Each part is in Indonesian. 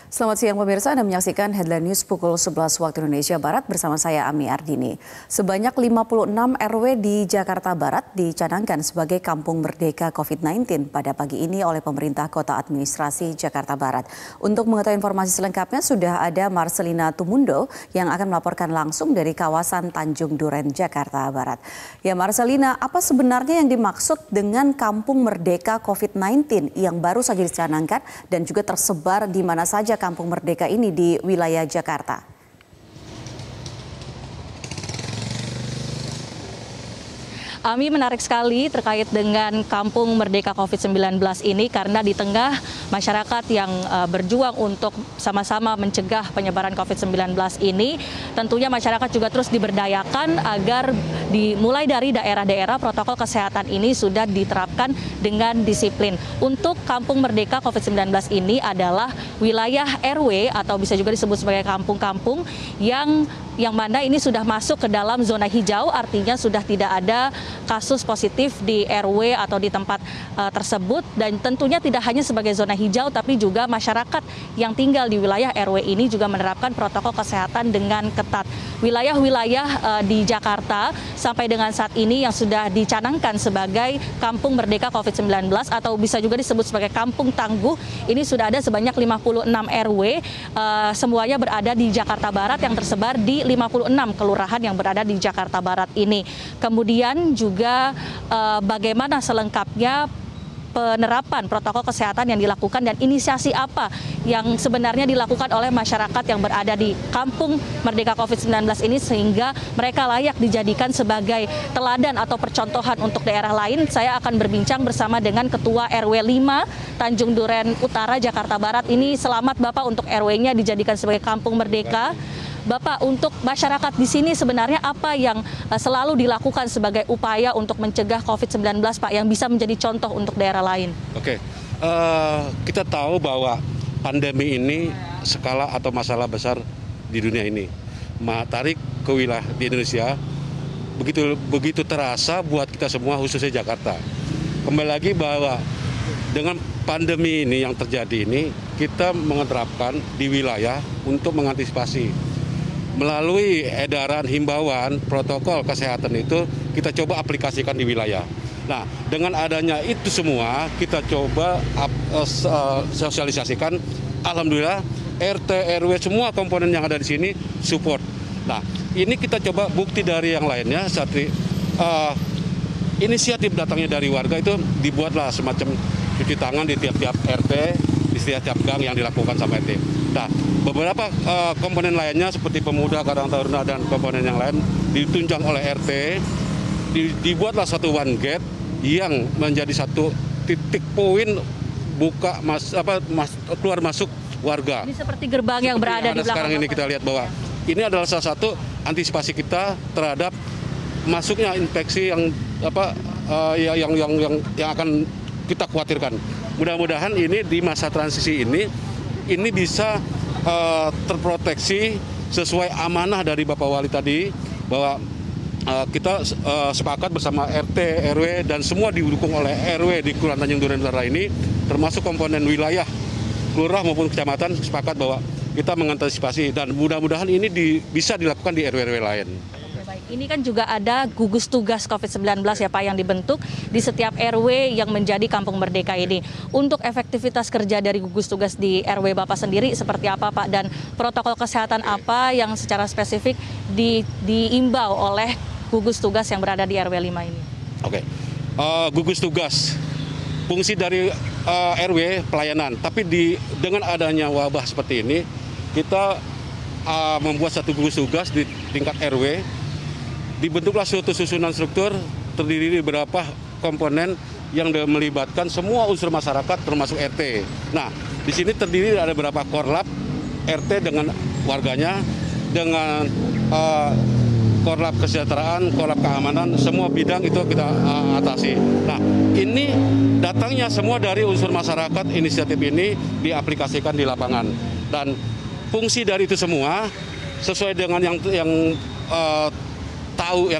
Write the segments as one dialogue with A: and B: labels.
A: Selamat siang pemirsa, Anda menyaksikan Headline News pukul 11 waktu Indonesia Barat bersama saya Ami Ardini. Sebanyak 56 RW di Jakarta Barat dicanangkan sebagai Kampung Merdeka COVID-19 pada pagi ini oleh pemerintah Kota Administrasi Jakarta Barat. Untuk mengetahui informasi selengkapnya sudah ada Marcelina Tumundo yang akan melaporkan langsung dari kawasan Tanjung Duren, Jakarta Barat. Ya Marcelina, apa sebenarnya yang dimaksud dengan Kampung Merdeka COVID-19 yang baru saja dicanangkan dan juga tersebar di mana saja Kampung Merdeka ini di wilayah Jakarta?
B: Ami, menarik sekali terkait dengan Kampung Merdeka COVID-19 ini karena di tengah masyarakat yang berjuang untuk sama-sama mencegah penyebaran COVID-19 ini, tentunya masyarakat juga terus diberdayakan agar dimulai dari daerah-daerah protokol kesehatan ini sudah diterapkan dengan disiplin. Untuk Kampung Merdeka COVID-19 ini adalah wilayah RW atau bisa juga disebut sebagai kampung-kampung yang mana ini sudah masuk ke dalam zona hijau, artinya sudah tidak ada kasus positif di RW atau di tempat tersebut, dan tentunya tidak hanya sebagai zona hijau tapi juga masyarakat yang tinggal di wilayah RW ini juga menerapkan protokol kesehatan dengan ketat. Wilayah-wilayah di Jakarta sampai dengan saat ini yang sudah dicanangkan sebagai Kampung Merdeka COVID-19 atau bisa juga disebut sebagai Kampung Tangguh, ini sudah ada sebanyak 56 RW, semuanya berada di Jakarta Barat yang tersebar di 56 kelurahan yang berada di Jakarta Barat ini. Kemudian juga bagaimana selengkapnya penerapan protokol kesehatan yang dilakukan dan inisiasi apa yang sebenarnya dilakukan oleh masyarakat yang berada di Kampung Merdeka COVID-19 ini sehingga mereka layak dijadikan sebagai teladan atau percontohan untuk daerah lain. Saya akan berbincang bersama dengan Ketua RW 5 Tanjung Duren Utara, Jakarta Barat. Ini selamat Bapak untuk RW-nya dijadikan sebagai Kampung Merdeka. Bapak, untuk masyarakat di sini sebenarnya apa yang selalu dilakukan sebagai upaya untuk mencegah COVID-19, Pak, yang bisa menjadi contoh untuk daerah lain?
C: Oke, kita tahu bahwa pandemi ini skala atau masalah besar di dunia ini. Tarik ke wilayah di Indonesia begitu terasa buat kita semua, khususnya Jakarta. Kembali lagi bahwa dengan pandemi ini yang terjadi ini, kita menerapkan di wilayah untuk mengantisipasi. Melalui edaran himbauan protokol kesehatan itu kita coba aplikasikan di wilayah. Nah, dengan adanya itu semua kita coba sosialisasikan. Alhamdulillah RT RW semua komponen yang ada di sini support. Nah, ini kita coba bukti dari yang lainnya. Inisiatif datangnya dari warga itu dibuatlah semacam cuci tangan di tiap-tiap RT, di setiap gang yang dilakukan sama RT. Nah, beberapa komponen lainnya seperti pemuda, karang taruna, dan komponen yang lain ditunjang oleh RT. Dibuatlah satu one gate yang menjadi satu titik poin keluar masuk warga.
B: Ini seperti gerbang yang berada di belakang.
C: Sekarang ini kita lihat bahwa ini adalah salah satu antisipasi kita terhadap masuknya infeksi yang akan kita khawatirkan. Mudah-mudahan ini di masa transisi ini bisa terproteksi sesuai amanah dari Bapak Wali tadi, bahwa kita sepakat bersama RT, RW, dan semua didukung oleh RW di Kelurahan Tanjung Duren Utara ini, termasuk komponen wilayah, kelurahan maupun kecamatan, sepakat bahwa kita mengantisipasi, dan mudah-mudahan ini bisa dilakukan di RW-RW lain.
B: Ini kan juga ada gugus tugas COVID-19 ya Pak yang dibentuk di setiap RW yang menjadi Kampung Merdeka ini. Untuk efektivitas kerja dari gugus tugas di RW Bapak sendiri seperti apa Pak? Dan protokol kesehatan apa yang secara spesifik diimbau oleh gugus tugas yang berada di RW 5 ini?
C: Oke, gugus tugas fungsi dari RW pelayanan. Tapi dengan adanya wabah seperti ini, kita membuat satu gugus tugas di tingkat RW. Dibentuklah suatu susunan struktur terdiri dari beberapa komponen yang melibatkan semua unsur masyarakat termasuk RT. Nah, di sini terdiri ada beberapa korlap RT dengan warganya, dengan korlap kesejahteraan, korlap keamanan, semua bidang itu kita atasi. Nah, ini datangnya semua dari unsur masyarakat. Inisiatif ini diaplikasikan di lapangan, dan fungsi dari itu semua sesuai dengan yang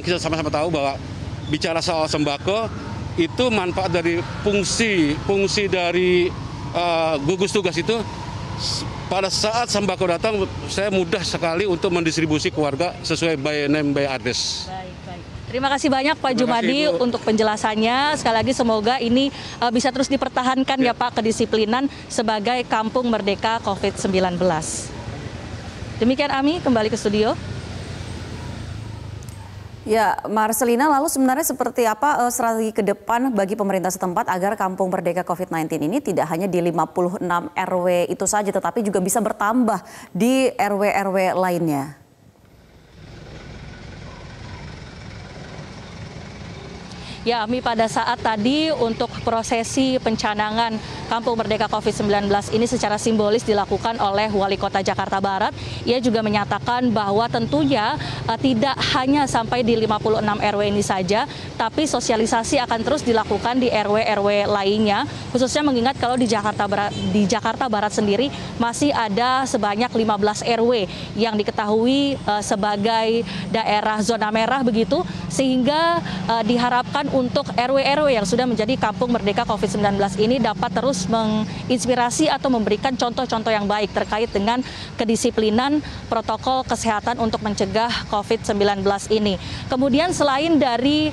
C: kita sama-sama tahu bahwa bicara soal sembako itu manfaat dari fungsi dari gugus tugas itu pada saat sembako datang, saya mudah sekali untuk mendistribusi ke warga sesuai by name, by address.
B: Baik. Terima kasih banyak Pak
C: Terima kasih,
B: Jumadi
C: Bu.
B: untuk penjelasannya. Sekali lagi semoga ini bisa terus dipertahankan ya Pak, kedisiplinan sebagai Kampung Merdeka COVID-19. Demikian Ami, kembali ke studio.
A: Ya, Marcelina, lalu sebenarnya seperti apa strategi ke depan bagi pemerintah setempat agar Kampung Merdeka COVID-19 ini tidak hanya di 56 RW itu saja, tetapi juga bisa bertambah di RW-RW lainnya?
B: Ya, Ami, pada saat tadi untuk prosesi pencanangan Kampung Merdeka COVID-19 ini secara simbolis dilakukan oleh Wali Kota Jakarta Barat. Ia juga menyatakan bahwa tentunya tidak hanya sampai di 56 RW ini saja, tapi sosialisasi akan terus dilakukan di RW-RW lainnya, khususnya mengingat kalau di Jakarta Barat sendiri masih ada sebanyak 15 RW yang diketahui sebagai daerah zona merah begitu, sehingga diharapkan untuk RW-RW yang sudah menjadi Kampung Merdeka COVID-19 ini dapat terus menginspirasi atau memberikan contoh-contoh yang baik terkait dengan kedisiplinan protokol kesehatan untuk mencegah COVID-19 ini. Kemudian selain dari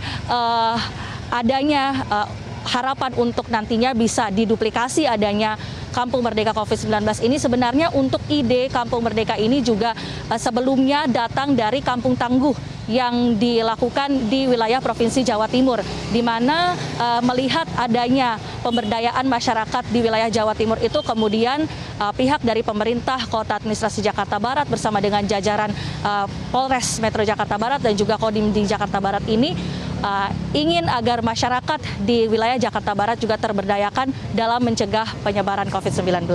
B: adanya harapan untuk nantinya bisa diduplikasi adanya Kampung Merdeka COVID-19 ini, sebenarnya untuk ide Kampung Merdeka ini juga sebelumnya datang dari Kampung Tangguh yang dilakukan di wilayah Provinsi Jawa Timur, di mana melihat adanya pemberdayaan masyarakat di wilayah Jawa Timur itu, kemudian pihak dari pemerintah Kota Administrasi Jakarta Barat bersama dengan jajaran Polres Metro Jakarta Barat dan juga Kodim di Jakarta Barat ini ingin agar masyarakat di wilayah Jakarta Barat juga terberdayakan dalam mencegah penyebaran COVID-19.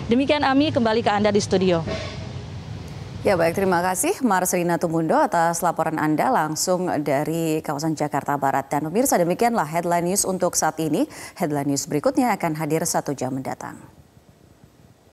B: Demikian Ami, kembali ke Anda di studio.
A: Ya baik, terima kasih Marcelina Tumundo atas laporan Anda langsung dari kawasan Jakarta Barat. Dan pemirsa, demikianlah headline news untuk saat ini. Headline news berikutnya akan hadir 1 jam mendatang.